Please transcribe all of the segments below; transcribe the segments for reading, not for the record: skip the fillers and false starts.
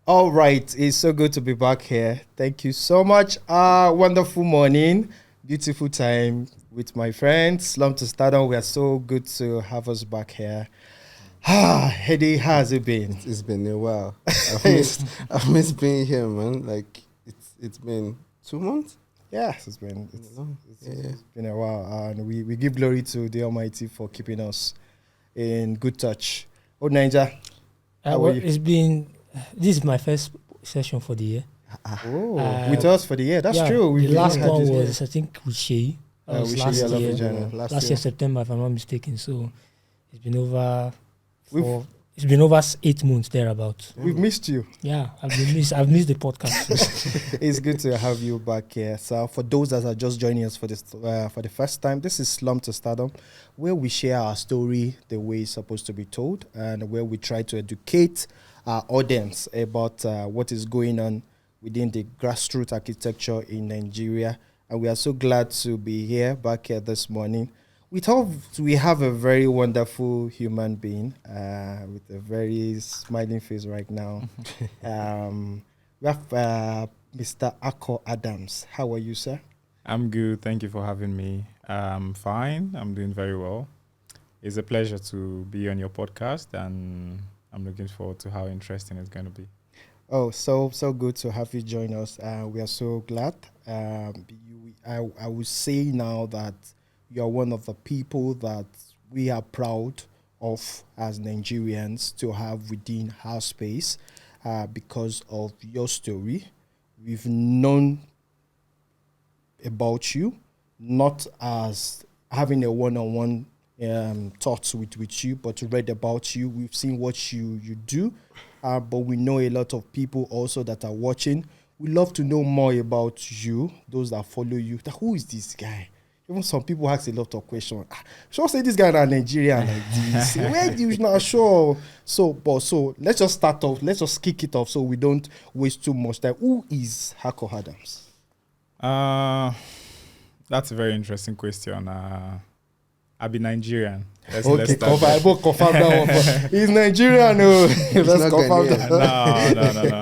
All right, it's so good to be back here. Thank you so much. Wonderful morning, beautiful time with my friends. SLUM2STARDOM. We are so good to have us back here. Eddie, how has it been? It's been a while. I've missed being here, man. Like it's been 2 months. Yes, it's been a while, and we give glory to the Almighty for keeping us in good touch. Oh, Ninja, how are you? This is my first session for the year. With us for the year. That's true. The last one was, I think, with Shay. That was last year. Last year, September, if I'm not mistaken. So it's been over. It's been over 8 months thereabouts. We've missed you. Yeah, I've missed the podcast. It's good to have you back here. So for those that are just joining us for the first time, this is SLUM2STARDOM, where we share our story the way it's supposed to be told, and where we try to educate our audience about what is going on within the grassroots architecture in Nigeria. And we are so glad to be back here this morning. We have a very wonderful human being with a very smiling face right now. We have Mr. Akor Adams. How are you, sir? I'm good. Thank you for having me. I'm fine. I'm doing very well. It's a pleasure to be on your podcast, and I'm looking forward to how interesting it's going to be. Oh, so good to have you join us. We are so glad. I would say now that you are one of the people that we are proud of as Nigerians to have within our space because of your story. We've known about you, not as having a one-on-one thoughts with you, but read about you. We've seen what you do, but we know a lot of people also that are watching. We love to know more about you, those that follow you. Who is this guy? Even some people ask a lot of questions. Sure, say this guy is Nigerian like this. Where do you not sure? So let's just start off. Let's just kick it off so we don't waste too much time. Who is Akor Adams? That's a very interesting question. I'll be Nigerian. Let's confirm that one. He's Nigerian. Let's confirm that.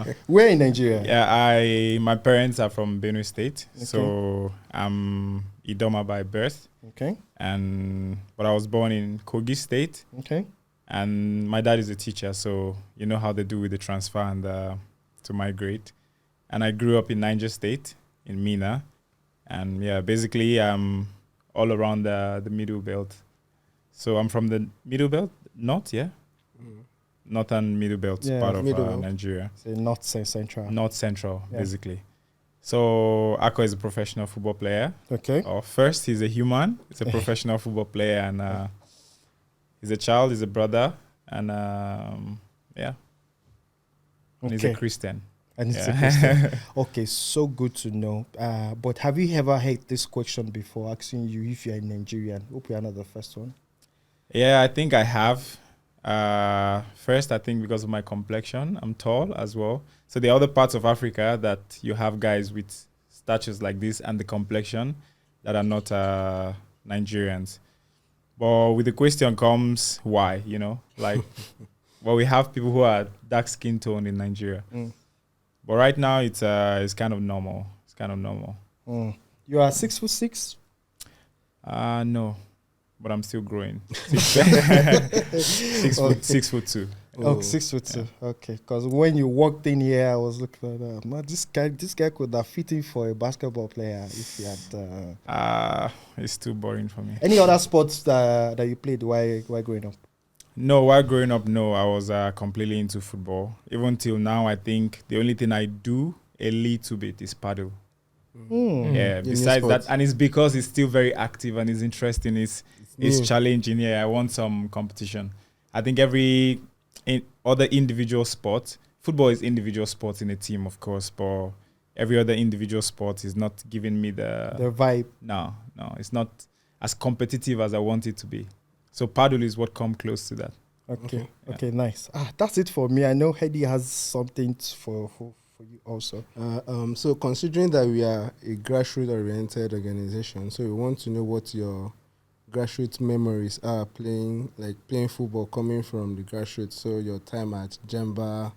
No. Where in Nigeria? Yeah, my parents are from Benue State, so I'm Idoma by birth. Okay. But I was born in Kogi State. Okay. And my dad is a teacher, so you know how they do with the transfer and to migrate. And I grew up in Niger State, in Mina. And yeah, basically I'm all around the middle belt. So I'm from the middle belt, north, yeah? Northern middle belt part of Nigeria. So North Central. North Central, basically. So Akor is a professional football player. Okay. First, he's a human. He's a professional football player, and he's a child, he's a brother, and and he's a Christian. And it's a Christian. Okay, so good to know. But have you ever heard this question before, asking you if you're a Nigerian? Hope you're not the first one. Yeah, I think I have. First, I think because of my complexion, I'm tall as well. So there are other parts of Africa that you have guys with statures like this and the complexion that are not Nigerians. But with the question comes, why, you know? Like, well, we have people who are dark skin tone in Nigeria. But right now, it's kind of normal. It's kind of normal. You are 6'6"? No. But I'm still growing. 6'2". Oh, 6'2". Okay, because when you walked in here, I was looking at man, this guy could have fit in for a basketball player if he had. It's too boring for me. Any other sports that you played while growing up? No, while growing up, no. I was completely into football. Even till now, I think the only thing I do a little bit is paddle. Yeah. Besides that, and it's because it's still very active and it's interesting. It's challenging. Yeah, I want some competition. I think other individual sport, football is individual sports in a team, of course, but every other individual sport is not giving me the vibe. No, it's not as competitive as I want it to be. So paddle is what come close to that. Okay, nice. That's it for me. I know Hedy has something for you also. So considering that we are a grassroots-oriented organization, so we want to know what your grassroots memories are playing football, coming from the grassroots. So your time at Jemba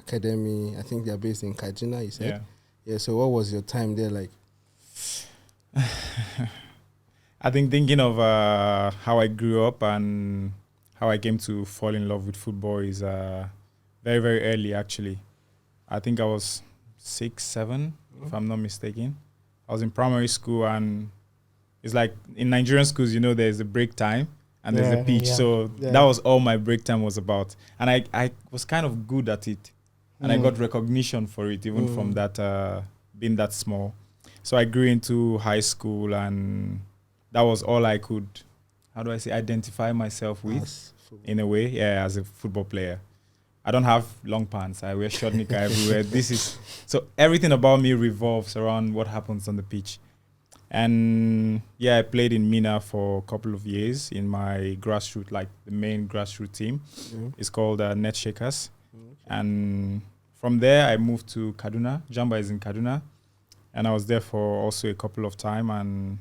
academy. I think they are based in Kaduna, you said? Yeah. Yeah, so what was your time there like? I think thinking of how I grew up and how I came to fall in love with football is very, very early, actually. I think I was 6, 7, if I'm not mistaken. I was in primary school, and it's like in Nigerian schools, you know, there's a break time and there's a pitch. So that was all my break time was about. And I was kind of good at it. And I got recognition for it, even from that, being that small. So I grew into high school, and that was all I could, how do I say, identify myself with in a way, as a football player. I don't have long pants. I wear short knicker everywhere. So everything about me revolves around what happens on the pitch. And I played in Mina for a couple of years in my grassroots, like the main grassroots team. It's called Net Shakers. And from there, I moved to Kaduna. Jamba is in Kaduna. And I was there for also a couple of time. And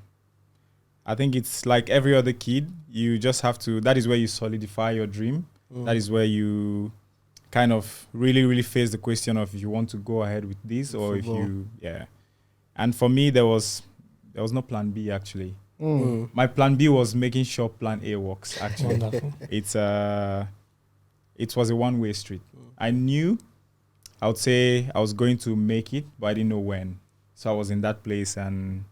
I think it's like every other kid. You just have to, that is where you solidify your dream. That is where you kind of really, really face the question of if you want to go ahead with this or football. If you, And for me, there was no plan B, actually. My plan B was making sure plan A works, actually. It was a one-way street. I knew, I would say I was going to make it, but I didn't know when. So I was in that place, and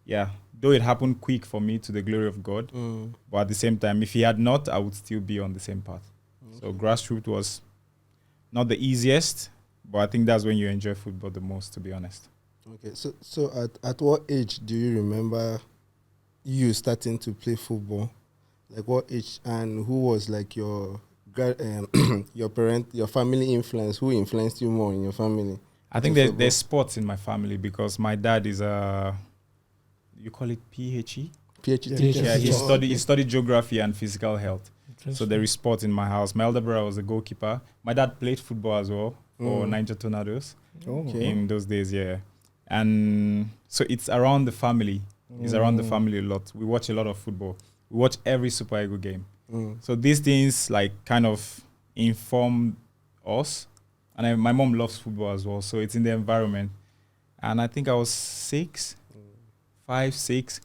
though it happened quick for me, to the glory of God, but at the same time, if he had not, I would still be on the same path. So grassroots was not the easiest, but I think that's when you enjoy football the most, to be honest. Okay, so at what age do you remember you starting to play football? Like what age, and who was like your family influence? Who influenced you more in your family? I think there's sports in my family, because my dad is you call it PhD? PhD. Yeah, he studied geography and physical health. So there is sport in my house. My elder brother was a goalkeeper. My dad played football as well for Niger Tornadoes in those days, And so it's around the family. It's around the family a lot. We watch a lot of football. We watch every Super Eagle game. So these things like kind of inform us. And my mom loves football as well. So it's in the environment. And I think I was 5, 6.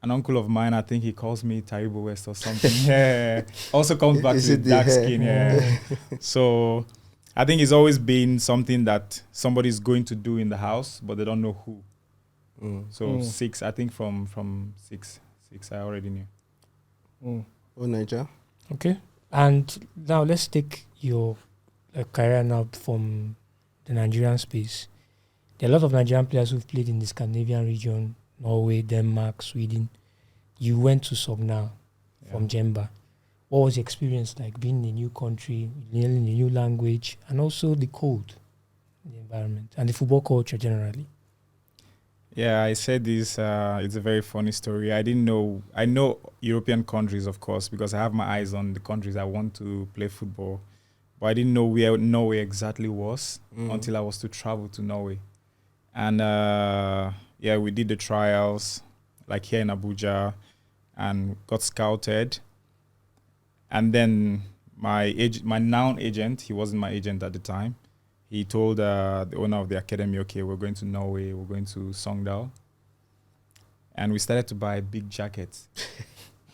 An uncle of mine, I think he calls me Taribo West or something. Also comes back to dark skin. So I think it's always been something that somebody's going to do in the house, but they don't know who. So 6, I think from 6 I already knew. Niger. Okay. And now let's take your career now from the Nigerian space. There are a lot of Nigerian players who've played in the Scandinavian region, Norway, Denmark, Sweden. You went to Sogna from Jemba. What was the experience like being in a new country, learning a new language, and also the cold, the environment, and the football culture generally? Yeah, I said this, it's a very funny story. I didn't know, I know European countries, of course, because I have my eyes on the countries I want to play football. But I didn't know where Norway exactly was until I was to travel to Norway. And we did the trials, like here in Abuja, and got scouted. And then my now agent, he wasn't my agent at the time, he told the owner of the academy, okay, we're going to Norway, we're going to Sogndal. And we started to buy big jackets.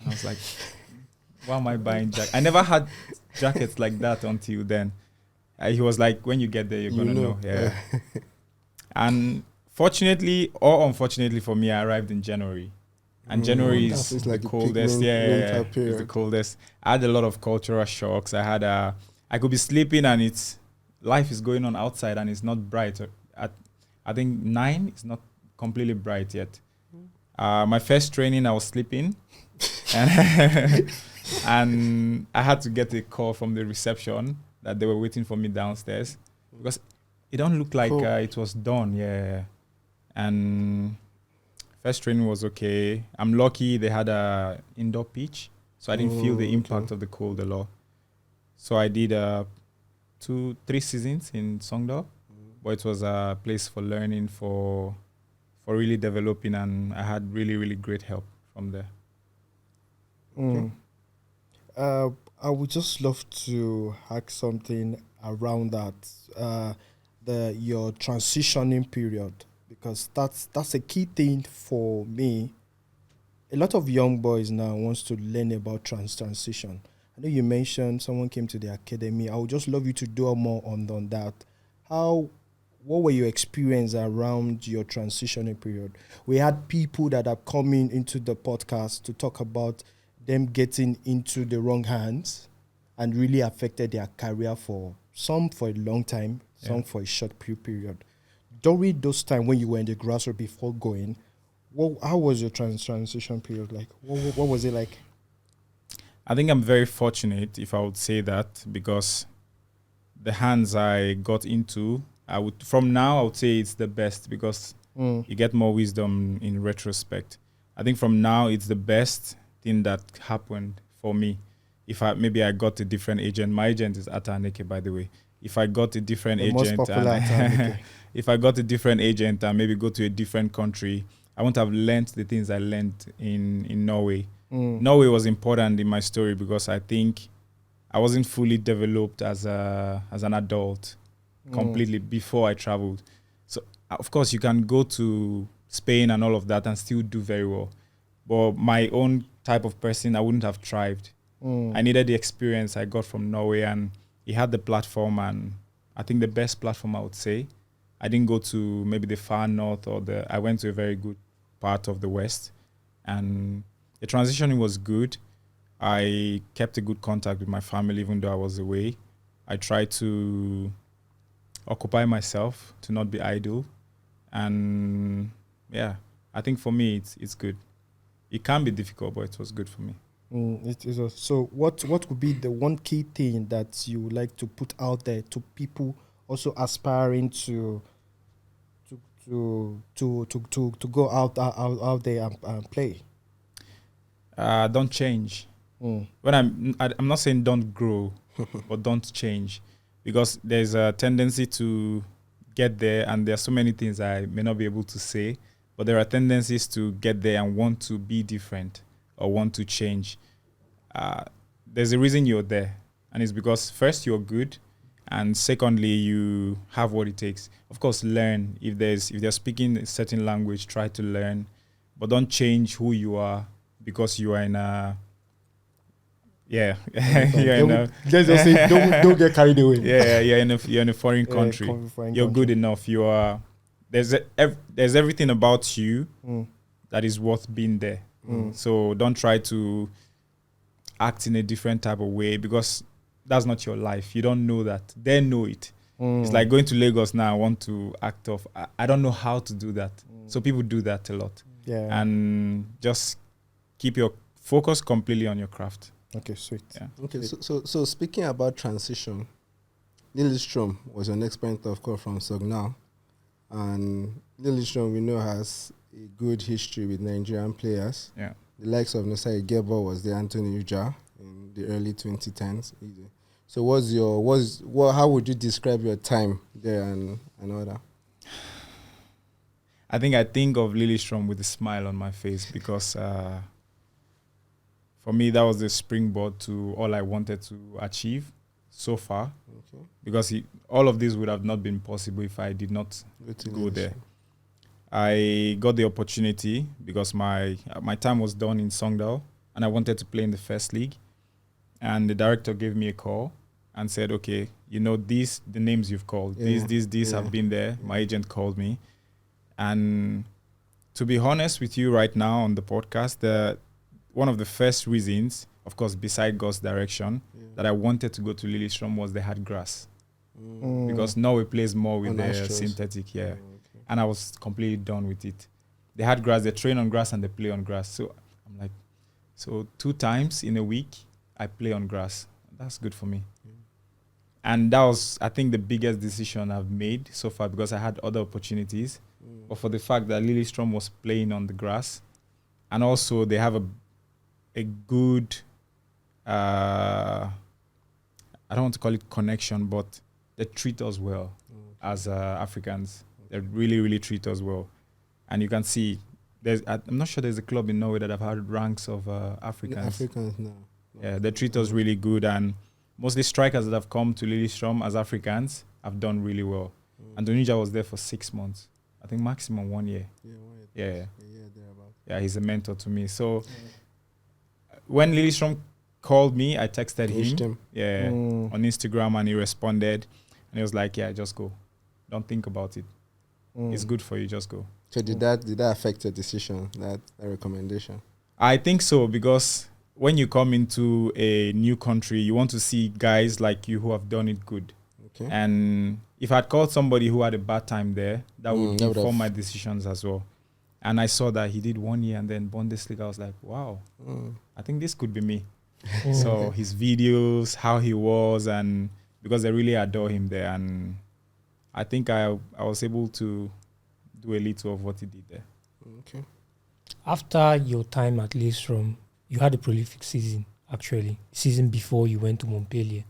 And I was like, why am I buying jackets? I never had jackets like that until then. He was like, when you get there, you're going to know. Yeah. And fortunately or unfortunately for me, I arrived in January. And January is like the coldest. It's the coldest. I had a lot of cultural shocks. I could be sleeping and life is going on outside and it's not bright. I think 9, it's not completely bright yet. My first training, I was sleeping. And I had to get a call from the reception that they were waiting for me downstairs because it don't look like it was done. And first training was okay. I'm lucky they had a indoor pitch, so I didn't feel the impact of the cold a lot. So I did 2-3 seasons in Sogndal, but it was a place for learning, for really developing, and I had really, really great help from there. I would just love to hack something around that, your transitioning period, because that's a key thing for me. A lot of young boys now wants to learn about transition. I know you mentioned someone came to the academy. I would just love you to do more on that. What were your experience around your transitioning period? We had people that are coming into the podcast to talk about them getting into the wrong hands and really affected their career, for some for a long time, some for a short period. During those time when you were in the grassroots before going, how was your transition period like? What was it like? I think I'm very fortunate, if I would say that, because the hands I got into, I would say it's the best, because you get more wisdom in retrospect. I think from now it's the best thing that happened for me. If I got a different agent, my agent is Ataneke, by the way. If I got a different agent, if I got a different agent and maybe go to a different country, I wouldn't have learned the things I learned in Norway. Norway was important in my story because I think I wasn't fully developed as an adult completely before I traveled. So of course you can go to Spain and all of that and still do very well. But my own type of person, I wouldn't have thrived. I needed the experience I got from Norway, and he had the platform, and I think the best platform, I would say. I didn't go to maybe the far north I went to a very good part of the west, and the transitioning was good. I kept a good contact with my family even though I was away. I tried to occupy myself, to not be idle, and I think for me it's good. It can be difficult, but it was good for me. It is. So what would be the one key thing that you would like to put out there to people also aspiring to go out there and play? Don't change. When I'm not saying don't grow, but don't change, because there's a tendency to get there, and there are so many things I may not be able to say, but there are tendencies to get there and want to be different or want to change. There's a reason you're there, and it's because first you're good, and secondly you have what it takes. Of course, learn. If they're speaking a certain language, try to learn, but don't change who you are because you are in a Let's just say don't get carried away. You're in a foreign country. You're good enough. You are. There's everything about you that is worth being there. So don't try to act in a different type of way, because that's not your life. You don't know that. They know it. It's like going to Lagos now. I want to act off. I don't know how to do that. So people do that a lot. Yeah. And just keep your focus completely on your craft. Okay, sweet. Yeah. Okay, so speaking about transition, Lillestrm was your next point of call from Sognal, and Lillestrm we know has a good history with Nigerian players. Yeah. The likes of Nasai Gebo was there, Anthony Uja in the early 2010s. So how would you describe your time there and all that? I think of Lillestrm with a smile on my face, because for me, that was the springboard to all I wanted to achieve so far. Okay. Because all of this would have not been possible if I did not go there. I got the opportunity because my time was done in Sogndal, and I wanted to play in the first league. And the director gave me a call and said, okay, the names you've called, these have been there. My agent called me. And to be honest with you right now on the podcast, one of the first reasons, of course, beside God's direction, that I wanted to go to Lillestrm was they had grass. Because Norway plays more with their synthetic, and I was completely done with it. They had grass, they train on grass and they play on grass. So I'm like, 2 times in a week, I play on grass. That's good for me. And that was, I think, the biggest decision I've made so far, because I had other opportunities. But for the fact that Lillestrm was playing on the grass, and also they have a good, I don't want to call it connection, but they treat us well as Africans. They really, really treat us well. And you can see, I'm not sure there's a club in Norway that have had ranks of Africans. Africans now. Yeah, they treat us really good. And mostly strikers that have come to Lillestrm as Africans have done really well. And Donija was there for 6 months. I think maximum 1 year. Yeah, 1 year. Yeah. Yeah, thereabout. Yeah, he's a mentor to me. So when Lillestrm called me, I texted him. Yeah, on Instagram, and he responded. And he was like, yeah, just go. Don't think about it. It's good for you, just go. So did that affect your decision, that recommendation? I think so, because when you come into a new country, you want to see guys like you who have done it good. Okay. And if I'd called somebody who had a bad time there, that would inform my decisions as well. And I saw that he did 1 year and then Bundesliga. I was like, wow, I think this could be me. So his videos, how he was, and because they really adore him there. And I think I was able to do a little of what he did there. Okay. After your time at Lillestrm, you had a prolific season, actually. Season before you went to Montpellier.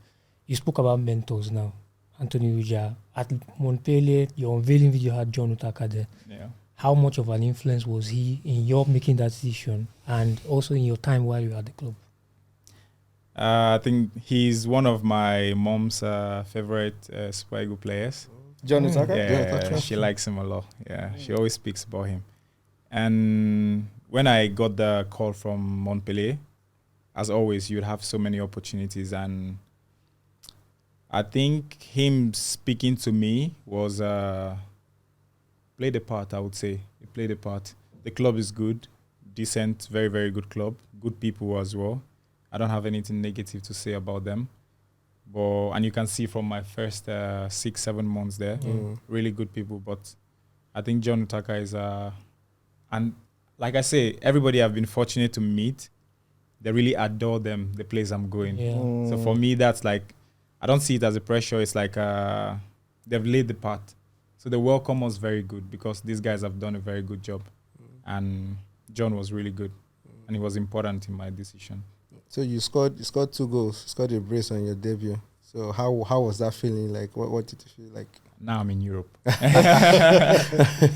You spoke about mentors now. Anthony Uja. At Montpellier, your unveiling video had John Utaka there. Yeah. How much of an influence was he in your making that decision and also in your time while you were at the club? I think he's one of my mom's favorite Super Eagles players. John Utaka? Yeah, she likes him a lot. Yeah, she always speaks about him. And when I got the call from Montpellier, as always, you'd have so many opportunities. And I think him speaking to me was played a part, I would say. It played a part. The club is good, decent, very, very good club. Good people as well. I don't have anything negative to say about them. And you can see from my first 6-7 months there, really good people. But I think John Utaka is and like I say, everybody I've been fortunate to meet, they really adore them, the place I'm going. Yeah. So for me, that's like, I don't see it as a pressure. It's like they've laid the part. So the welcome was very good because these guys have done a very good job. And John was really good. And he was important in my decision. So you scored 2 goals, scored a brace on your debut. So how was that feeling like? What did you feel like? Now I'm in Europe.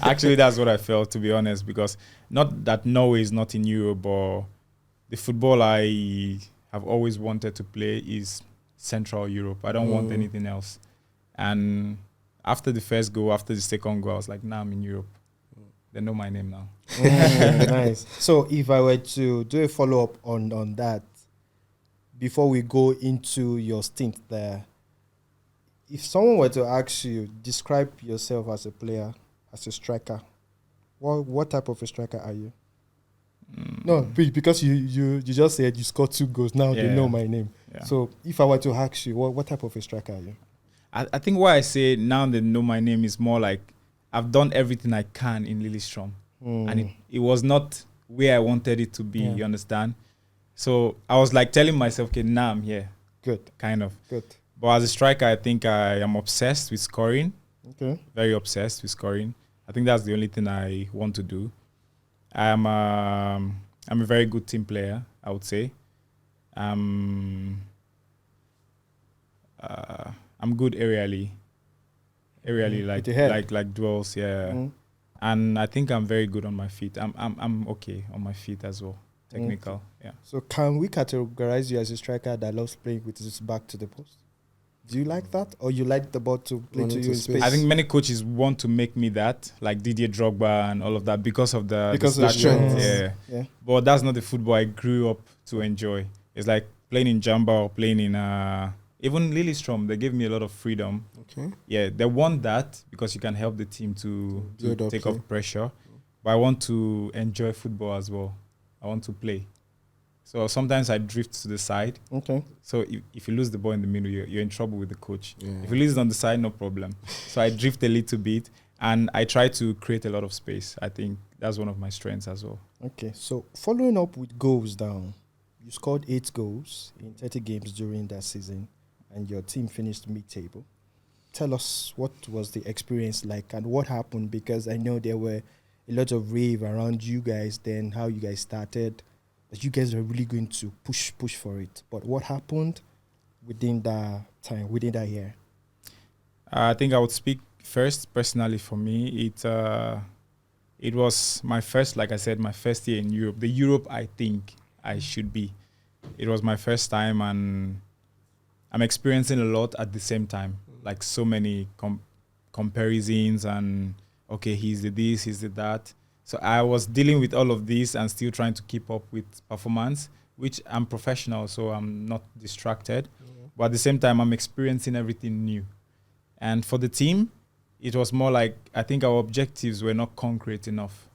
Actually, that's what I felt, to be honest, because not that Norway is not in Europe, but the football I have always wanted to play is Central Europe. I don't want anything else. And after the first goal, after the second goal, I was like, now I'm in Europe. They know my name now. Nice. So if I were to do a follow-up on that, before we go into your stint there, if someone were to ask you, describe yourself as a player, as a striker, what type of a striker are you? No, because you just said you scored 2 goals. Now they know my name. Yeah. So if I were to ask you, what type of a striker are you? I think why I say now they know my name is more like I've done everything I can in Lillestrm. And it was not where I wanted it to be, you understand? So I was like telling myself, okay, now I'm here. Good. Kind of. Good. But as a striker, I think I am obsessed with scoring. Okay. Very obsessed with scoring. I think that's the only thing I want to do. I'm a very good team player, I would say. I'm good aerially, like duels, yeah. And I think I'm very good on my feet. I'm okay on my feet as well. Technical, yeah. So can we categorize you as a striker that loves playing with his back to the post? Do you like that, or you like the ball to play to you in space? I think many coaches want to make me that, like Didier Drogba and all of that, because of the strength. Yeah. But that's not the football I grew up to enjoy. It's like playing in Jamba or playing in even Lillestrm. They gave me a lot of freedom. Okay. Yeah, they want that because you can help the team to take off pressure. But I want to enjoy football as well. I want to play. So sometimes I drift to the side. Okay. So if you lose the ball in the middle, you're in trouble with the coach. Yeah. If you lose it on the side, no problem. So I drift a little bit and I try to create a lot of space. I think that's one of my strengths as well. Okay. So following up with goals down, you scored 8 goals in 30 games during that season and your team finished mid-table. Tell us what was the experience like and what happened, because I know there were a lot of rave around you guys then, how you guys started, that you guys were really going to push for it. But what happened within that time, within that year? I think I would speak first personally for me. It was my first, like I said, my first year in Europe. The Europe I think I should be. It was my first time, and I'm experiencing a lot at the same time, like so many comparisons and okay, he's the this, he's the that. So I was dealing with all of this and still trying to keep up with performance, which I'm professional, so I'm not distracted. But at the same time, I'm experiencing everything new. And for the team, it was more like, I think our objectives were not concrete enough.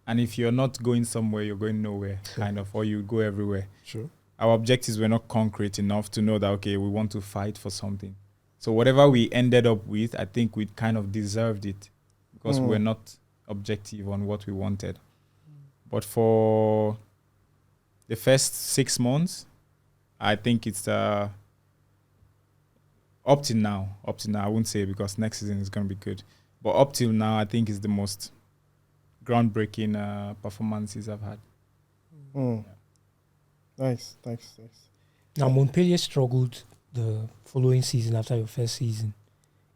And if you're not going somewhere, you're going nowhere, kind of, or you go everywhere. Sure. Our objectives were not concrete enough to know that, okay, we want to fight for something. So whatever we ended up with, I think we kind of deserved it because we're not objective on what we wanted. But for the first 6 months, I think it's up till now, I wouldn't say because next season is going to be good. But up till now, I think it's the most groundbreaking performances I've had. Yeah. Nice. Now, Montpellier struggled the following season after your first season.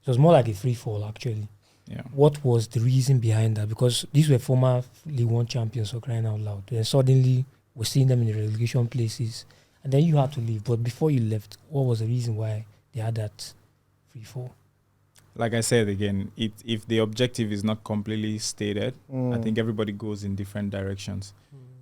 It was more like a free fall, actually. Yeah. What was the reason behind that? Because these were former League One champions, for crying out loud. Then suddenly, we're seeing them in the relegation places. And then you had to leave. But before you left, what was the reason why they had that free fall? Like I said again, if the objective is not completely stated, I think everybody goes in different directions.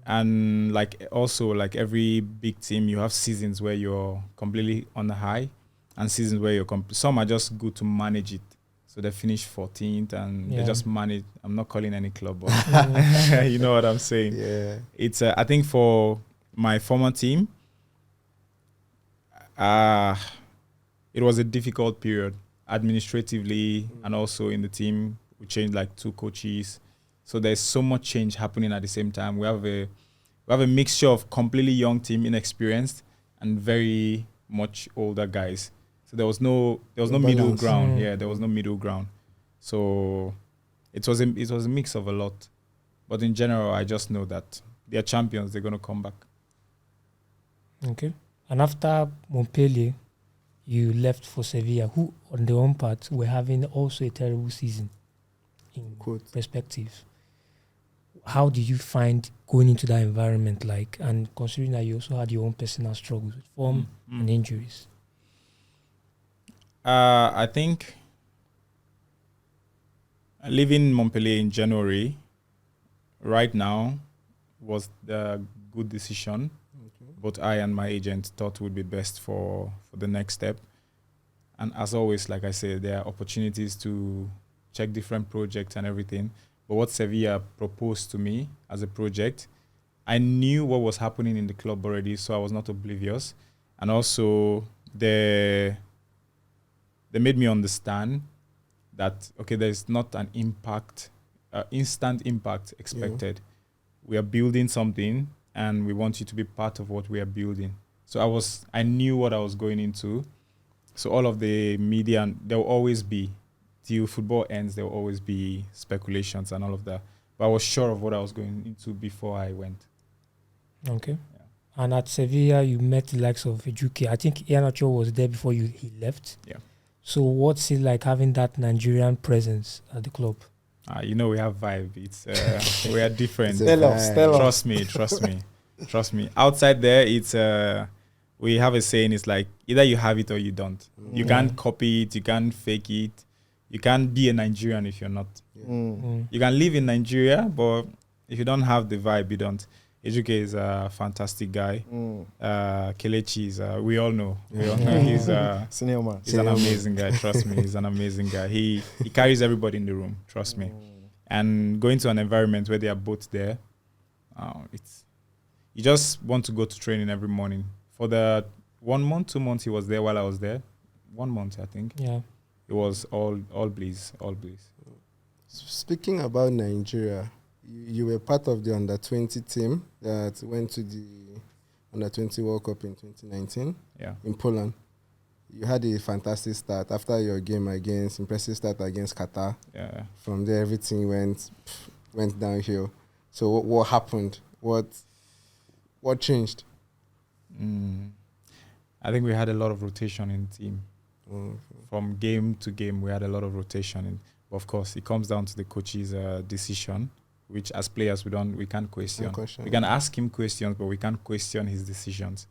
And like also like every big team, you have seasons where you're completely on the high and seasons where you're some are just good to manage it. So they finish 14th and they just manage. I'm not calling any club, but you know what I'm saying. Yeah. It's I think for my former team, it was a difficult period administratively and also in the team. We changed like 2 coaches. So there's so much change happening at the same time. We have a mixture of completely young team, inexperienced, and very much older guys. So there was no middle ground. Yeah, there was no middle ground. So it was a mix of a lot. But in general, I just know that they're champions. They're going to come back. Okay. And after Montpellier, you left for Sevilla, who on their own part were having also a terrible season in perspective. How did you find going into that environment like, and considering that you also had your own personal struggles with form and injuries? I think leaving Montpellier in January right now was the good decision. Both I and my agent thought would be best for the next step. And as always, like I said, there are opportunities to check different projects and everything. But what Sevilla proposed to me as a project, I knew what was happening in the club already, so I was not oblivious. And also, they made me understand that, okay, there's not an instant impact expected. Yeah. We are building something, and we want you to be part of what we are building. So I knew what I was going into. So all of the media, there will always be, till football ends, there will always be speculations and all of that. But I was sure of what I was going into before I went. Okay. Yeah. And at Sevilla, you met the likes of Ejuke. I think Iheanacho was there before he left. Yeah. So what's it like having that Nigerian presence at the club? We have vibe. It's we are different. Stella. Trust me. Outside there, it's we have a saying. It's like either you have it or you don't. You can't copy it. You can't fake it. You can't be a Nigerian if you're not. You can live in Nigeria, but if you don't have the vibe, you don't. Ejuke is a fantastic guy. Kelechi is, we all know. He's senior man. He's an amazing guy. Trust me, he's an amazing guy. He carries everybody in the room. Trust me. And going to an environment where they are both there, you just want to go to training every morning. For the 1 month, 2 months he was there while I was there. 1 month, I think. Yeah. It was all bliss. Speaking about Nigeria, you were part of the under-20 team that went to the under-20 World Cup in 2019 in Poland. You had a fantastic start after your game impressive start against Qatar. Yeah. From there, everything went downhill. So what happened? What changed? I think we had a lot of rotation in the team. From game to game, we had a lot of rotation. But of course, it comes down to the coach's decision, which as players we can't question. We can ask him questions, but we can't question his decisions.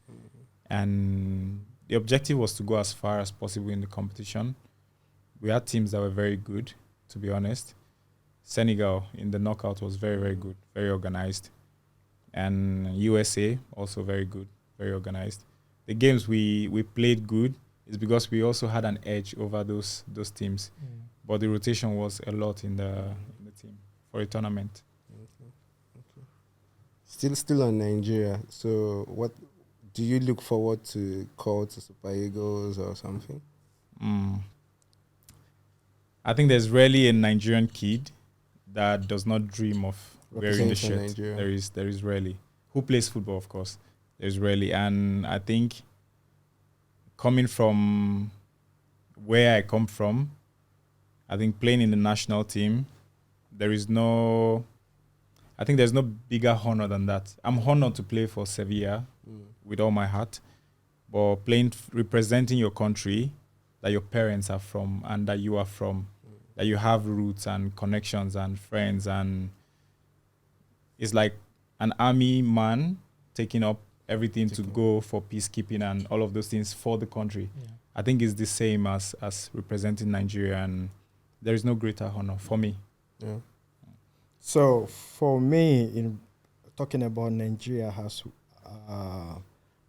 And the objective was to go as far as possible in the competition. We had teams that were very good, to be honest. Senegal in the knockout was very, very good, very organized. And USA, also very good, very organized. The games we played good is because we also had an edge over those teams. But the rotation was a lot in the team for a tournament. Still on Nigeria. So what do you look forward to call to Super Eagles or something? I think there's rarely a Nigerian kid that does not dream of wearing the Representing shirt. Nigeria. There is rarely. Who plays football, of course. There's rarely. And I think coming from where I come from, I think playing in the national team, there's no bigger honor than that. I'm honored to play for Sevilla with all my heart, but representing your country that your parents are from and that you are from, that you have roots and connections and friends, and it's like an army man taking up everything to go for peacekeeping and all of those things for the country. Yeah. I think it's the same as representing Nigeria, and there is no greater honor for me. Yeah. So for me, in talking about Nigeria,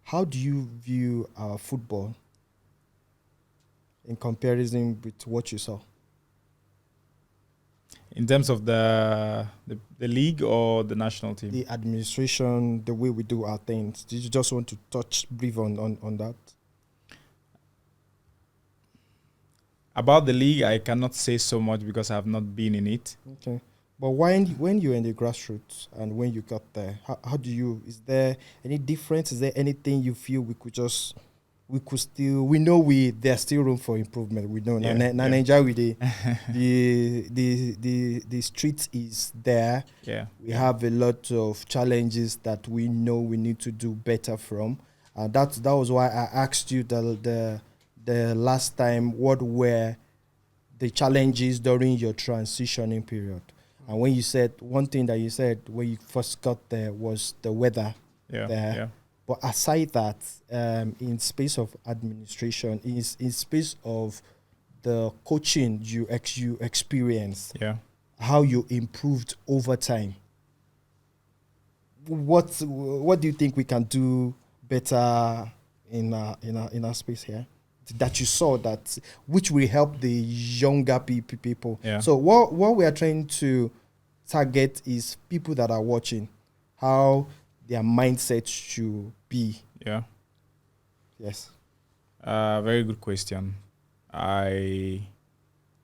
how do you view our football in comparison with what you saw? In terms of the league or the national team? The administration, the way we do our things. Did you just want to touch brief on that? About the league, I cannot say so much because I have not been in it. Okay. But when you're in the grassroots and when you got there, how do you, is there any difference? Is there anything you feel there's still room for improvement? We know Nigeria with the street is there. Yeah. We have a lot of challenges that we know we need to do better from. That was why I asked you the last time, what were the challenges during your transitioning period? And when you said, one thing that you said when you first got there was the weather there. Yeah. But aside that, in space of administration, in space of the coaching you experience, how you improved over time, what do you think we can do better in our space here? That you saw that which will help the younger people. Yeah. So what we are trying to target is people that are watching, how their mindset should be. Yeah. Yes. Very good question.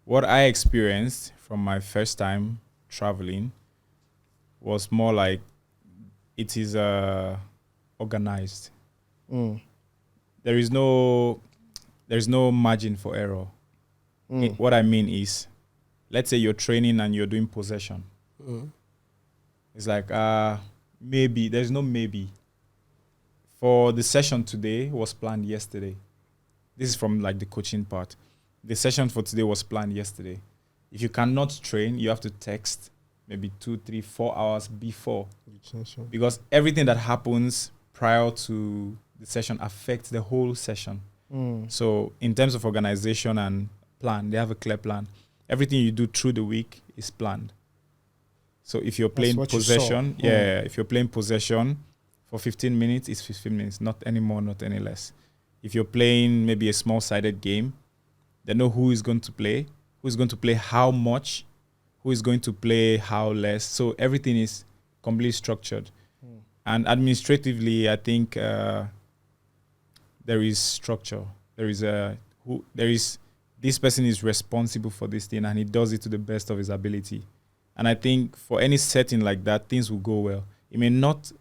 What I experienced from my first time traveling was more like it is organized. There's no margin for error. What I mean is, let's say you're training and you're doing possession. It's like, maybe. There's no maybe. For the session today was planned yesterday. This is from like the coaching part. The session for today was planned yesterday. If you cannot train, you have to text maybe 2, 3, 4 hours before. Because everything that happens prior to the session affects the whole session. So in terms of organization and plan, they have a clear plan. Everything you do through the week is planned. So if you're playing possession, if you're playing possession for 15 minutes, it's 15 minutes, not any more, not any less. If you're playing maybe a small-sided game, they know who is going to play how much, who is going to play how less. So everything is completely structured. And administratively, I think there is structure. This person is responsible for this thing and he does it to the best of his ability. And I think for any setting like that, things will go well. It may not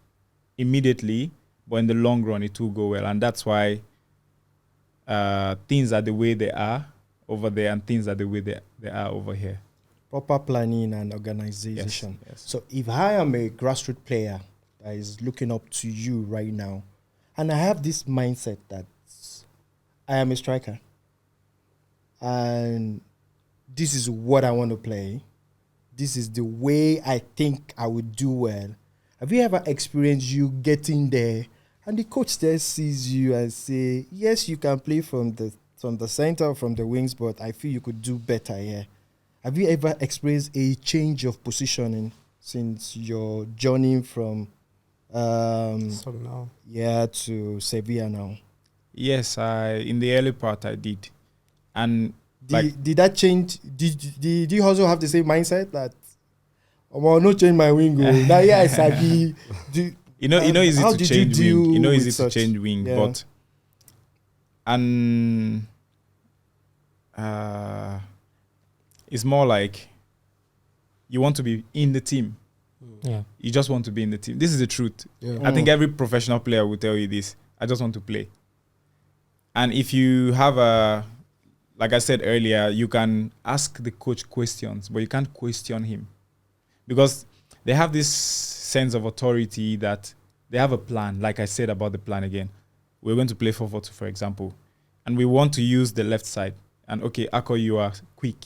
immediately, but in the long run, it will go well. And that's why things are the way they are over there and things are the way they are over here. Proper planning and organization. Yes. So if I am a grassroots player that is looking up to you right now, and I have this mindset that I am a striker, and this is what I want to play, this is the way I think I would do well. Have you ever experienced you getting there and the coach there sees you and say, yes, you can play from the center, from the wings, but I feel you could do better here. Have you ever experienced a change of positioning since your journey from Now. to Sevilla now? Yes, in the early part I did. And Did that change? Did you also have the same mindset that I'm not change my wing? Now, yes, I be. Easy how to did change you wing. deal Easy with to such? change wing, Yeah. but it's more like you want to be in the team. Yeah. You just want to be in the team. This is the truth. Yeah. I think every professional player will tell you this. I just want to play. And if you have like I said earlier, you can ask the coach questions, but you can't question him. Because they have this sense of authority that they have a plan. Like I said about the plan again. We're going to play 4-4-2, for example. And we want to use the left side. And okay, Akor, you are quick.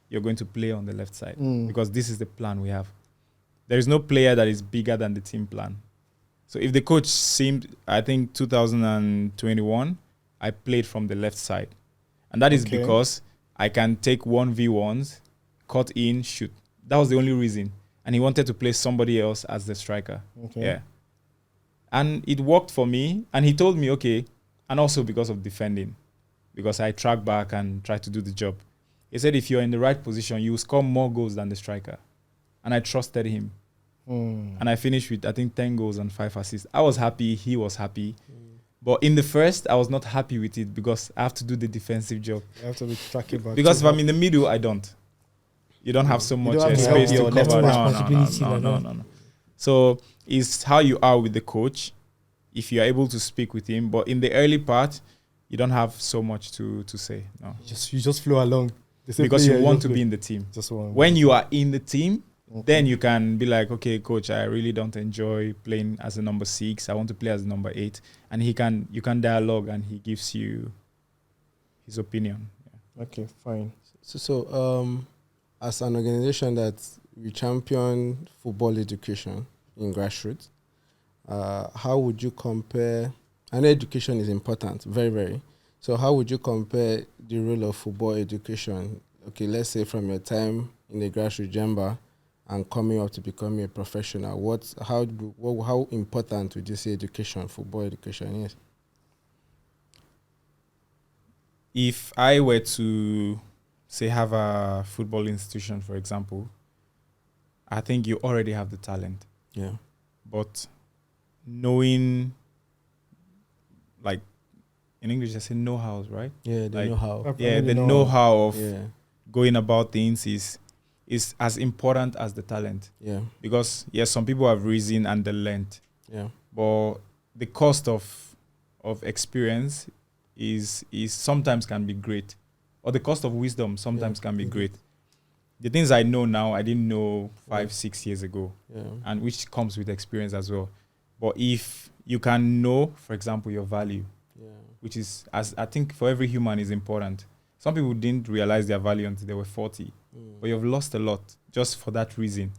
You're going to play on the left side. Because this is the plan we have. There is no player that is bigger than the team plan. So if the coach seemed, I think 2021, I played from the left side. And that is because I can take 1v1s, cut in, shoot. That was the only reason. And he wanted to play somebody else as the striker. Okay. Yeah. And it worked for me. And he told me, okay, and also because of defending, because I track back and try to do the job. He said, if you're in the right position, you will score more goals than the striker. And I trusted him. And I finished with, I think, 10 goals and 5 assists. I was happy. He was happy. But in the first, I was not happy with it because I have to do the defensive job. You have to be tracking back. Because if I'm in the middle, I don't. You don't have so much don't have to space help to your cover. left back. No. So it's how you are with the coach, if you are able to speak with him. But in the early part, you don't have so much to say. No. You just flow along. Because you want to be in the team. When you are in the team, then you can be like, okay, coach, I really don't enjoy playing as a number 6. I want to play as a number 8. And you can dialogue and he gives you his opinion. Yeah. Okay, fine. So, as an organization that we champion football education in grassroots, how would you compare? I know education is important, very, very. So how would you compare the role of football education? Okay, let's say from your time in the grassroots Jemba and coming up to becoming a professional, how important would you say football education is? If I were to, say, have a football institution, for example, I think you already have the talent. Yeah. But knowing, like, in English, I say know-hows, right? Yeah, the know-how. Yeah, the know-how of Yeah. going about things is as important as the talent. Yeah. Because, yes, some people have reason and the learned. Yeah. But the cost of experience is sometimes can be great. Or the cost of wisdom sometimes can be great. The things I know now, I didn't know 5-6 years ago. Yeah. And which comes with experience as well. But if you can know, for example, your value, which is, as I think for every human is important. Some people didn't realize their value until they were 40. But you've lost a lot just for that reason.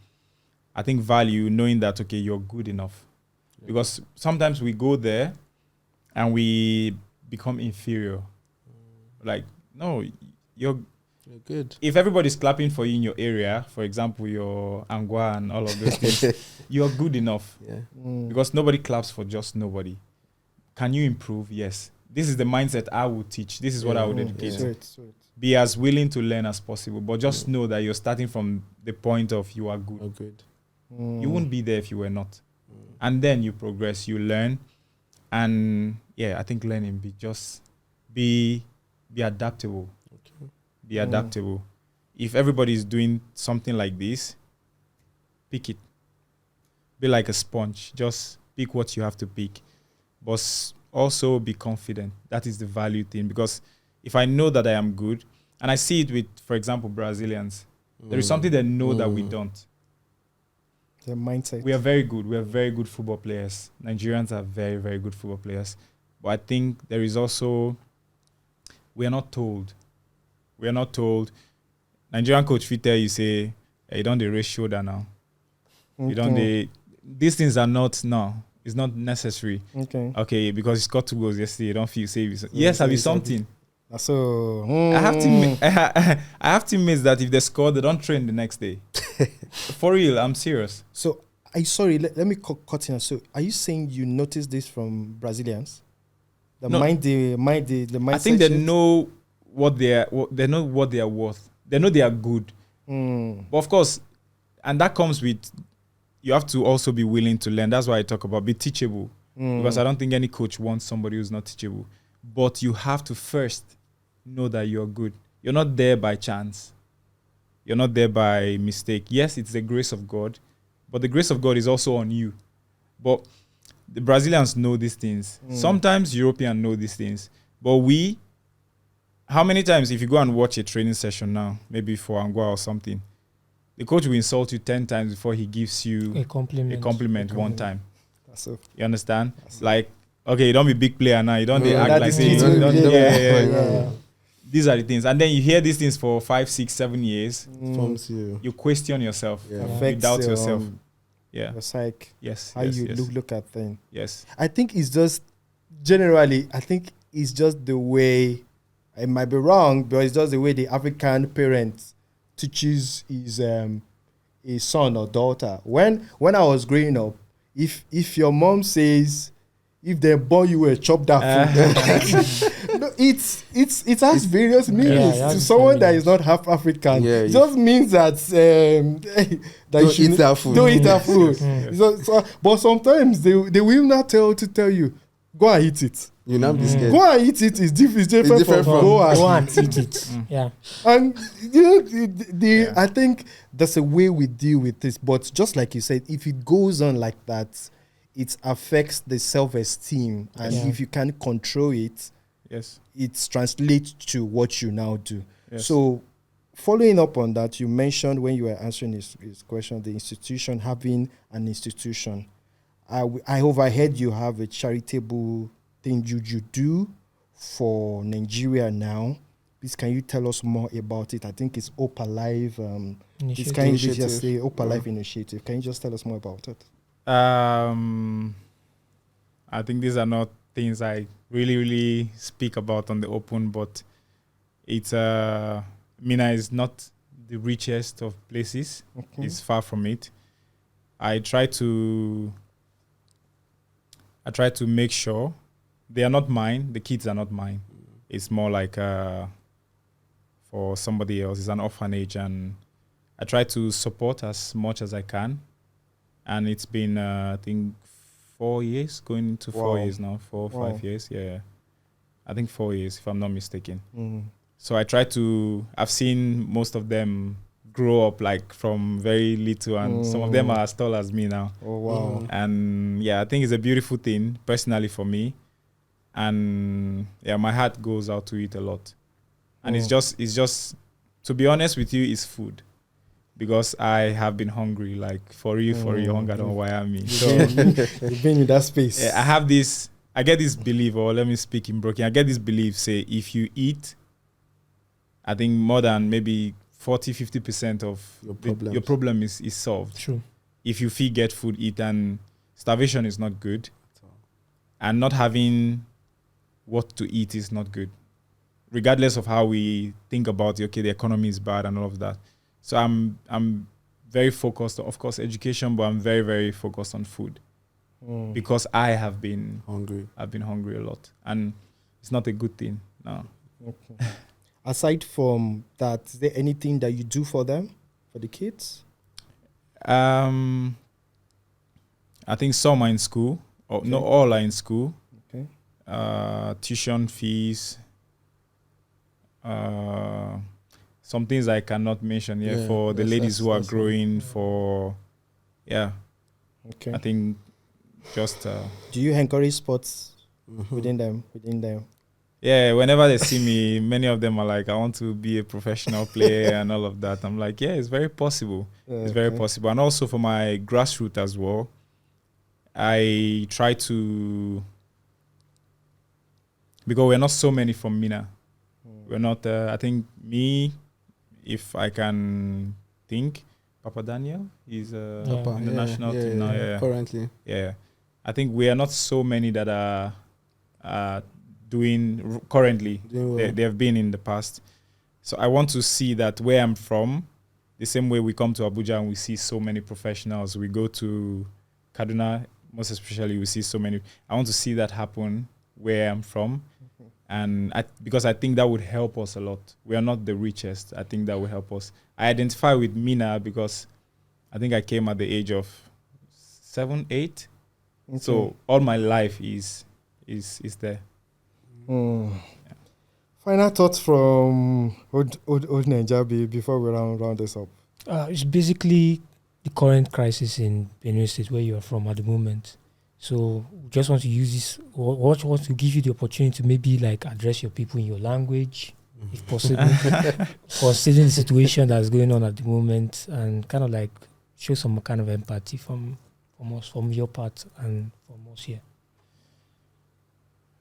I think value, knowing that, okay, you're good enough. Yeah. Because sometimes we go there and we become inferior. Like, no, you're good. If everybody's clapping for you in your area, for example, your Angwa and all of those things, you're good enough. Yeah. Because nobody claps for just nobody. Can you improve? Yes. This is the mindset I would teach. This is what I would educate. Sweet. Be as willing to learn as possible, but just know that you're starting from the point of you are good. You wouldn't be there if you were not. And then you progress, you learn. And yeah, I think learning, be adaptable. Okay. Be adaptable. If everybody is doing something like this, pick it. Be like a sponge. Just pick what you have to pick. But also be confident. That is the value thing. Because if I know that I am good, and I see it with, for example, Brazilians, there is something they know that we don't. The mindset. We are very good. We are very good football players. Nigerians are very, very good football players. But I think there is also, we are not told. We are not told. Nigerian coach fit tell you, say, hey, you don't raise shoulder now. You don't these things are not, no. It's not necessary. Okay. Okay, because he scored 2 goals yesterday, you don't feel safe. Yes, have you something? So I have teammates that if they score, they don't train the next day. For real, I'm serious. So let me cut in. So are you saying you noticed this from Brazilians? The No. mindset. I think they know what they are worth. They know they are good. But of course, and that comes with, you have to also be willing to learn. That's why I talk about be teachable. Because I don't think any coach wants somebody who's not teachable. But you have to first know that you're good. You're not there by chance. You're not there by mistake. Yes, it's the grace of God, but the grace of God is also on you. But the Brazilians know these things. Sometimes Europeans know these things. But how many times, if you go and watch a training session now, maybe for Angola or something, the coach will insult you 10 times before he gives you A compliment. one time. So You understand? Like, okay, you don't be big player now. You don't act that like is say, it. yeah. These are the things. And then you hear these things for 5, 6, 7 years. Forms you. You question yourself. Yeah. You Affects doubt yourself. Yeah. Your psyche. Yes. How yes, you yes. look at things. Yes. I think it's just generally. I think it's just the way. I might be wrong, but it's just the way the African parent teaches his son or daughter. When I was growing up, if your mom says, if they born you a chop that food, no, it has various meanings Yeah, to someone that is not half African. Yeah, it just means that that Don't you should eat that food. Don't eat that food. Yes. So, but sometimes they will not tell you, go and eat it. You not be scared. Go and eat it is different different from from go and Go and eat it. Yeah. and I think that's a way we deal with this. But just like you said, if it goes on like that, it affects the self-esteem, and Yeah. if you can't control it, Yes. it translates to what you now do. Yes. So, following up on that, you mentioned when you were answering his question, the institution having an institution. I overheard you have a charitable thing you do for Nigeria now. Please, can you tell us more about it? I think it's Hope Alive. This kind of Initiative. just say Hope Alive initiative. Can you just tell us more about it? I think these are not things I really speak about on the open, but it's Mina is not the richest of places. Okay. It's far from it. I try to make sure they are not mine. The kids are not mine. It's more like for somebody else. It's an orphanage, and I try to support as much as I can. And it's been, I think, 4 years, going into 4 years now, 4 or 5 years. Yeah, I think 4 years, if I'm not mistaken. So I try to, I've seen most of them grow up like from very little, and some of them are as tall as me now. Oh, wow. And yeah, I think it's a beautiful thing personally for me. And yeah, my heart goes out to it a lot. And it's just, to be honest with you, it's food. Because I have been hungry, like for you, hunger don't wire me. So You've been in that space. I get this belief, or let me speak in broken. I get this belief, say, if you eat, I think more than maybe 40-50% of your problem is solved. True. If you get food, eat, and starvation is not good. And not having what to eat is not good. Regardless of how we think about it, okay, the economy is bad and all of that. So I'm very focused, of course, education, but I'm very, very focused on food. Because I have been Hungry. I've been hungry a lot. And it's not a good thing. No. Okay. Aside from that, is there anything that you do for them, for the kids? I think some are in school. Or not all are in school. Okay. Tuition fees. Some things I cannot mention here for the ladies who are growing for, Okay. I think just... Do you encourage sports within them? Yeah, whenever they see me, many of them are like, I want to be a professional player and all of that. I'm like, yeah, it's very possible. It's very possible. And also for my grassroots as well, I try to... Because we're not so many from Mina. We're not, I think me, if I can think, Papa Daniel is in the national team now. Yeah. Currently. Yeah. I think we are not so many that are doing currently. They have been in the past. So I want to see that where I'm from, the same way we come to Abuja and we see so many professionals. We go to Kaduna, most especially, we see so many. I want to see that happen where I'm from. And because I think that would help us a lot. We are not the richest. I think that will help us. I identify with Mina because I think I came at the age of 7, 8. Okay. So all my life is there. Yeah. Final thoughts from old Nigeria before we round this up. It's basically the current crisis in Benue State where you are from at the moment. So we just want to use this, or want to give you the opportunity to maybe like address your people in your language, if possible, considering the situation that's going on at the moment, and kind of like show some kind of empathy from us, from your part, and from us here.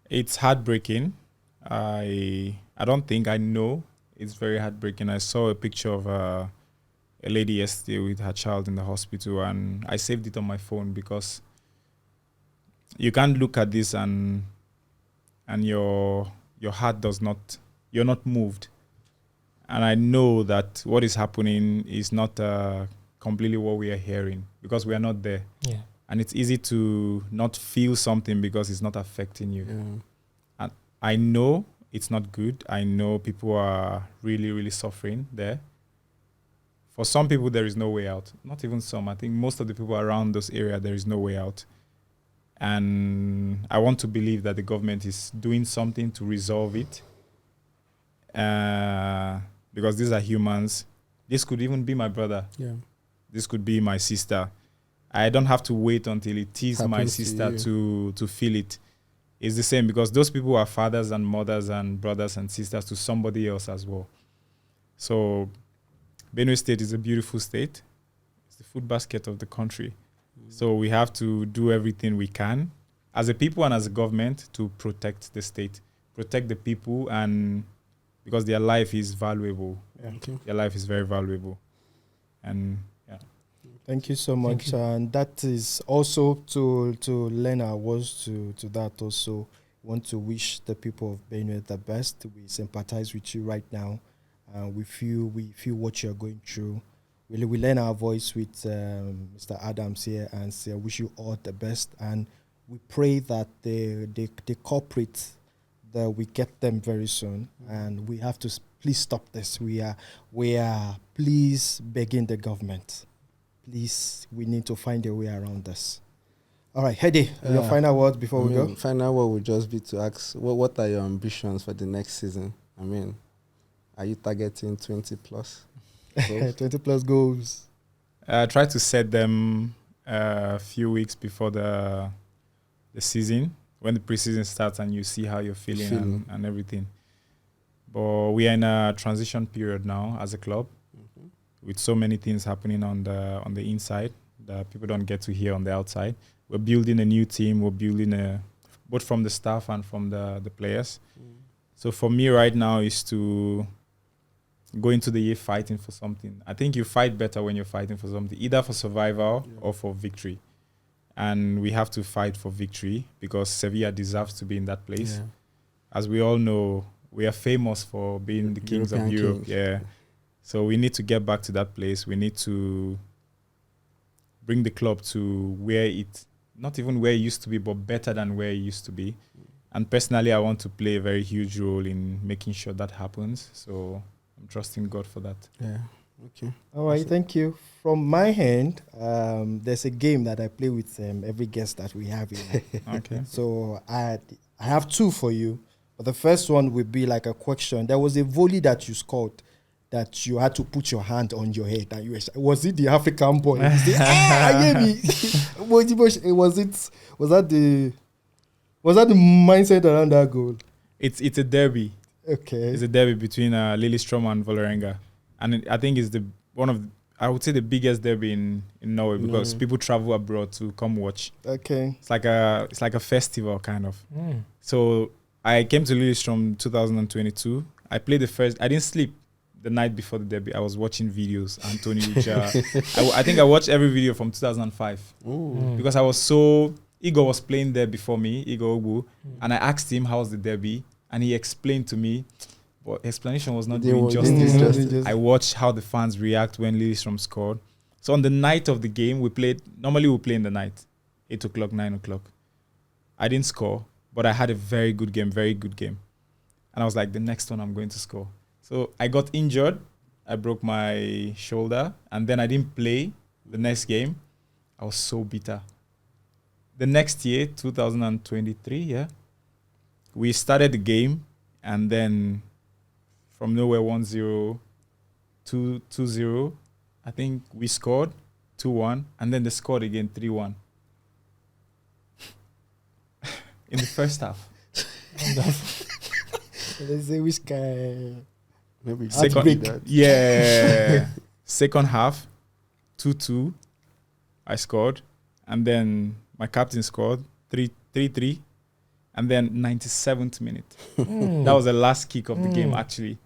It's heartbreaking. I don't think I know. It's very heartbreaking. I saw a picture of a lady yesterday with her child in the hospital, and I saved it on my phone because you can't look at this and your heart does not, you're not moved. And I know that what is happening is not completely what we are hearing because we are not there. Yeah. And it's easy to not feel something because it's not affecting you. Yeah. And I know it's not good. I know people are really, really suffering there. For some people, there is no way out. Not even some. I think most of the people around those areas, there is no way out. And I want to believe that the government is doing something to resolve it. Because these are humans. This could even be my brother. Yeah. This could be my sister. I don't have to wait until it is my sister to feel it. It's the same because those people are fathers and mothers and brothers and sisters to somebody else as well. So Benue State is a beautiful state. It's the food basket of the country. So we have to do everything we can as a people and as a government to protect the state, protect the people, and because their life is valuable. Yeah. Okay. Their life is very valuable. And yeah. Thank you so much. And that is also to lend our words to that also. Want to wish the people of Benue the best. We sympathize with you right now. We feel what you're going through. We lend our voice with Mr. Adams here and say, wish you all the best. And we pray that the corporate, that we get them very soon. And we have to please stop this. We are please begging the government. Please, we need to find a way around this. All right, Hedy, your final words before we go? Final word would just be to ask, what are your ambitions for the next season? I mean, are you targeting 20 plus? 20 plus goals. Try to set them a few weeks before the season, when the preseason starts and you see how you're feeling. And everything. But we are in a transition period now as a club, with so many things happening on the inside that people don't get to hear on the outside. We're building a new team. We're building both from the staff and from the players. So for me right now is to go into the year fighting for something. I think you fight better when you're fighting for something, either for survival or for victory. And we have to fight for victory because Sevilla deserves to be in that place. Yeah. As we all know, we are famous for being the kings of Europe. Yeah. So we need to get back to that place. We need to bring the club to where it, not even where it used to be, but better than where it used to be. And personally, I want to play a very huge role in making sure that happens. So I'm trusting God for that. Yeah. Okay. All right. Thank you. From my hand, there's a game that I play with every guest that we have here. Okay. So I have two for you. But the first one would be like a question. There was a volley that you scored that you had to put your hand on your head. And you was it the African boy? Was that the mindset around that goal? It's a derby. Okay. It's a derby between Lillestrm and Vålerenga. And I think it's I would say the biggest derby in Norway because people travel abroad to come watch. Okay. It's like a festival kind of. So I came to Lillestrm 2022. I played I didn't sleep the night before the derby. I was watching videos, Antonio Ucha. I think I watched every video from 2005 because I was so Igor was playing there before me, Igor Ogbu, and I asked him how's the derby, and he explained to me, but explanation was not doing justice. I watched how the fans react when Lillestrm scored. So on the night of the game, normally we play in the night, 8 o'clock, 9 o'clock. I didn't score, but I had a very good game. And I was like, the next one I'm going to score. So I got injured. I broke my shoulder, and then I didn't play the next game. I was so bitter. The next year, 2023, we started the game, and then from nowhere, 1-0, 2-0. I think we scored 2-1, and then they scored again 3-1 in the first half. Let's say which guy. Maybe second half, 2-2. I scored, and then my captain scored 3-3, and then 97th minute. That was the last kick of the game, actually.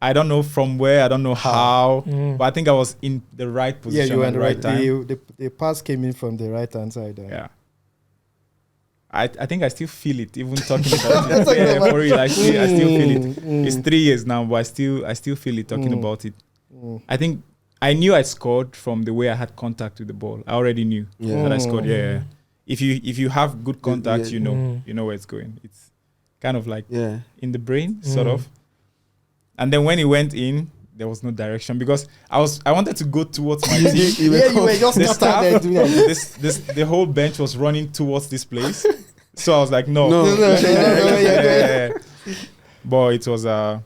I don't know from where, I don't know how, but I think I was in the right position. Yeah, you were at the right time. The pass came in from the right hand side. Yeah. I think I still feel it, even talking about it. Yeah, for real, I still feel it. It's 3 years now, but I still feel it talking about it. I think I knew I scored from the way I had contact with the ball. I already knew that I scored. Yeah. If you have good contact, you know where it's going. It's kind of like in the brain, sort of. And then when he went in, there was no direction because I wanted to go towards my team. You were just the staff, the whole bench was running towards this place. So I was like, no. But it was, I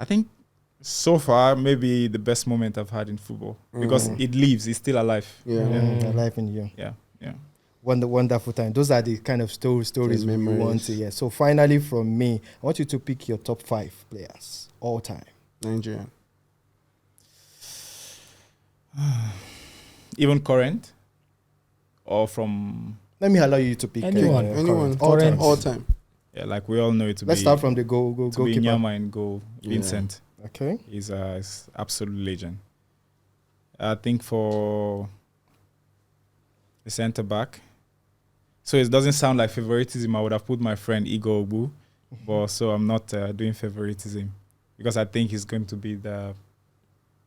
think, so far, maybe the best moment I've had in football because it lives, it's still alive. Alive in you. Yeah. Wonderful time. Those are the kind of stories we want to hear. So finally, from me, I want you to pick your top 5 players all time. Nigerian. Even current, or from? Let me allow you to pick anyone, all time. Yeah, like we all know it. Let's start from the goalkeeper. Nyama in goal, Vincent. Okay. He's an absolute legend. I think for the centre back. So it doesn't sound like favoritism. I would have put my friend Igor Ogbu, but so I'm not doing favoritism because I think he's going to be the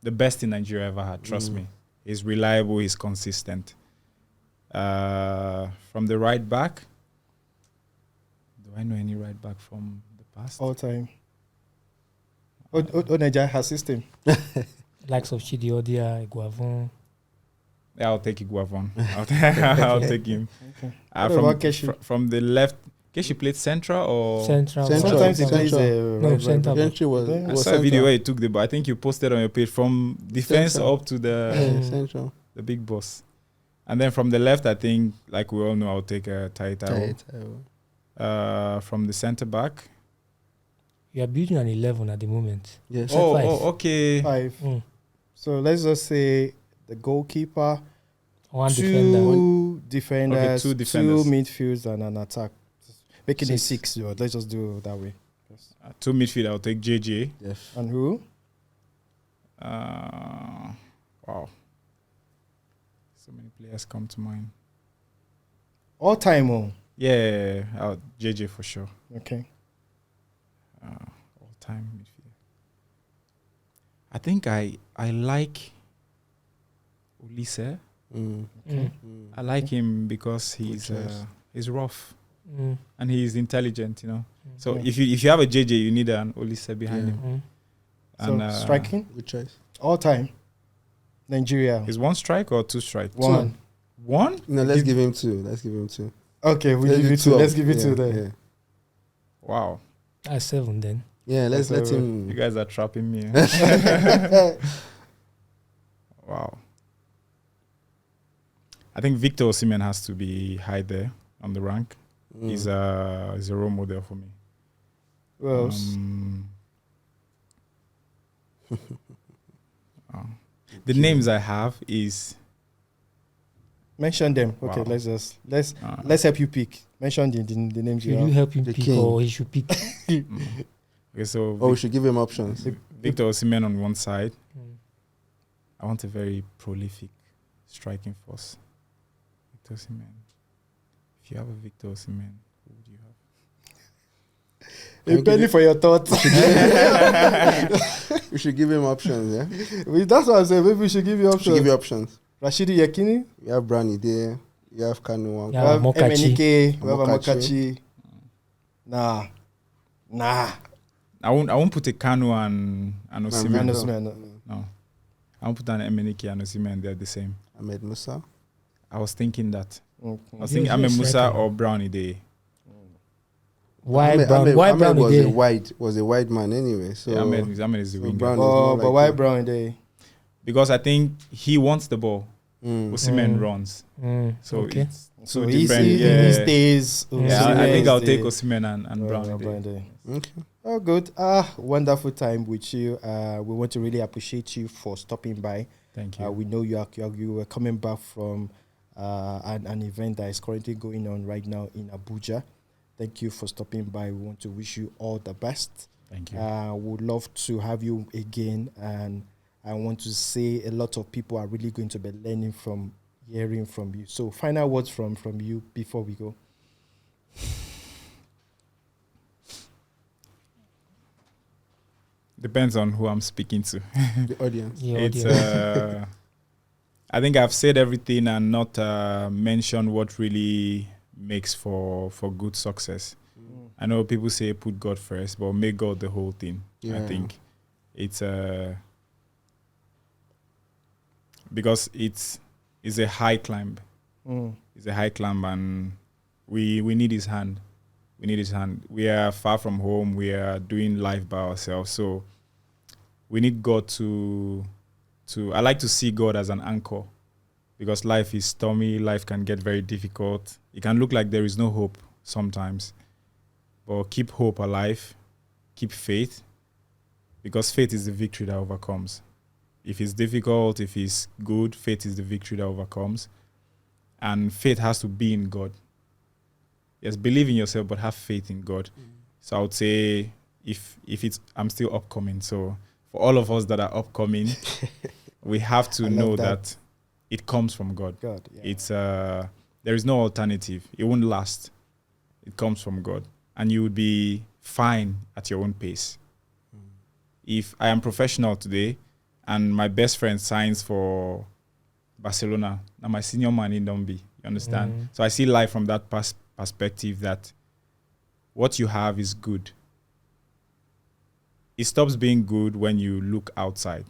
best in Nigeria ever had. Trust me. He's reliable. He's consistent. From the right back, do I know any right back from the past? All time. Nigeria has system. Likes of Chidi Odia, Iguavon. Yeah, I'll take Iguavon. I'll take him. Okay. From the left, Keshi played central or Central. Sometimes he plays central. I saw a video where he took the ball. I think you posted on your page from defense up to the big boss. And then from the left, I think, like we all know, I'll take a Taitao. From the centre back. You are building an 11 at the moment. Yes. Okay. 5. So let's just say the goalkeeper, two defenders, two defenders, 2 midfields, and an attack. Making it 6. Let's just do it that way. 2 midfield, I'll take JJ. Yes. And who? Wow. So many players come to mind. All time, Yeah, JJ for sure. Okay. All time midfield. I think I like Ulisse. I like him because he's rough and he's intelligent, So if you have a JJ, you need an Ulisse behind him. And so striking? Good choice. All time. Nigeria. Is 1 strike or 2 strike? 1. 1? No, let's give him 2. Okay, we'll give it 2. Let's give it 2 then. Yeah. Wow. That's 7 then. Yeah, let's let him. You guys are trapping me. Wow. I think Victor Osimhen has to be high there on the rank. He's a role model for me. Who else? The names I have is. Mention them. Okay, Wow. let's help you pick. Mention the names you Should have. you help him The pick king. or he should pick? Okay, so We should give him options. Victor Osimhen on one side. I want a very prolific striking force. Victor Osimhen. If you have a Victor Osimhen, who would you have? A penny for your thoughts. We should give him options, yeah? That's what I'm saying. Maybe we should give you We should options. give you options. Rashidi Yakini. You have Brownie there. You have Kanu. We Yeah. have Mokachi. MNK. We have Mokachi. Mokachi. Nah. I won't put a Kanu and Osimhen. Osimhen. No. I won't put an Emenike and Osimhen. They're the same. Ahmed Musa. I was thinking that. I was Okay. thinking Yes, Ahmed yes, Musa right. or Brownie Day. Why Ahmed- Brown? Ahmed- Why Ahmed Brown was today? a wide man anyway. So Yeah, Ahmed is the so winger. Brown is Oh, more but like why a- Brown Day? Because I think he wants the ball. Osimhen Mm. runs. So So okay. it's So two he different. stays. Yeah, Yeah, I think Osimhen I'll take stays. Osimhen and Brownie Day. Brown Day. Okay. Oh, good. Wonderful time with you. We want to really appreciate you for stopping by. Thank you. We know you were coming back from an event that is currently going on right now in Abuja. Thank you for stopping by. We want to wish you all the best. Thank you. Would love to have you again, and I want to say a lot of people are really going to be hearing from you. So, final words from you before we go. Depends on who I'm speaking to. The audience. Yeah, It's audience. I think I've said everything and not mentioned what really makes for good success. I know people say put God first, but make God the whole thing. Yeah. I think it's because it's a high climb. It's a high climb, and we need His hand. We need His hand. We are far from home. We are doing life by ourselves, so we need God to. I like to see God as an anchor, because life is stormy. Life can get very difficult. It can look like there is no hope sometimes, but keep hope alive. Keep faith, because faith is the victory that overcomes. If it's difficult, if it's good, faith is the victory that overcomes. And faith has to be in God. Yes, believe in yourself, but have faith in God. So I would say, if it's, I'm still upcoming. So for all of us that are upcoming, we have to I love know that. that it comes from God. God, yeah. It's there is no alternative. It won't last. It comes from God, and you would be fine at your own pace. If I am professional today, and my best friend signs for Barcelona, now my senior man in Dombi, you understand? So I see life from that perspective, that what you have is good. It stops being good when you look outside,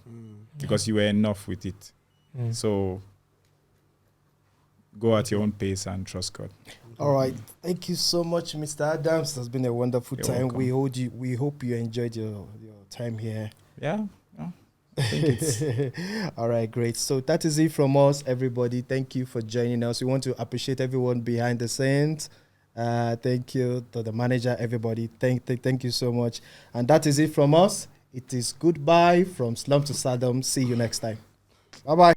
because you were enough with it. So go at your own pace and trust God. All right. Thank you so much, Mr. Adams. It has been a wonderful You're time. welcome. We hope you enjoyed your time here. Yeah. I think it's All right, great. So that is it from us, everybody. Thank you for joining us. We want to appreciate everyone behind the scenes. Thank you to the manager, everybody. Thank you so much. And that is it from us. It is goodbye from Slum to Stardom. See you next time. Bye-bye.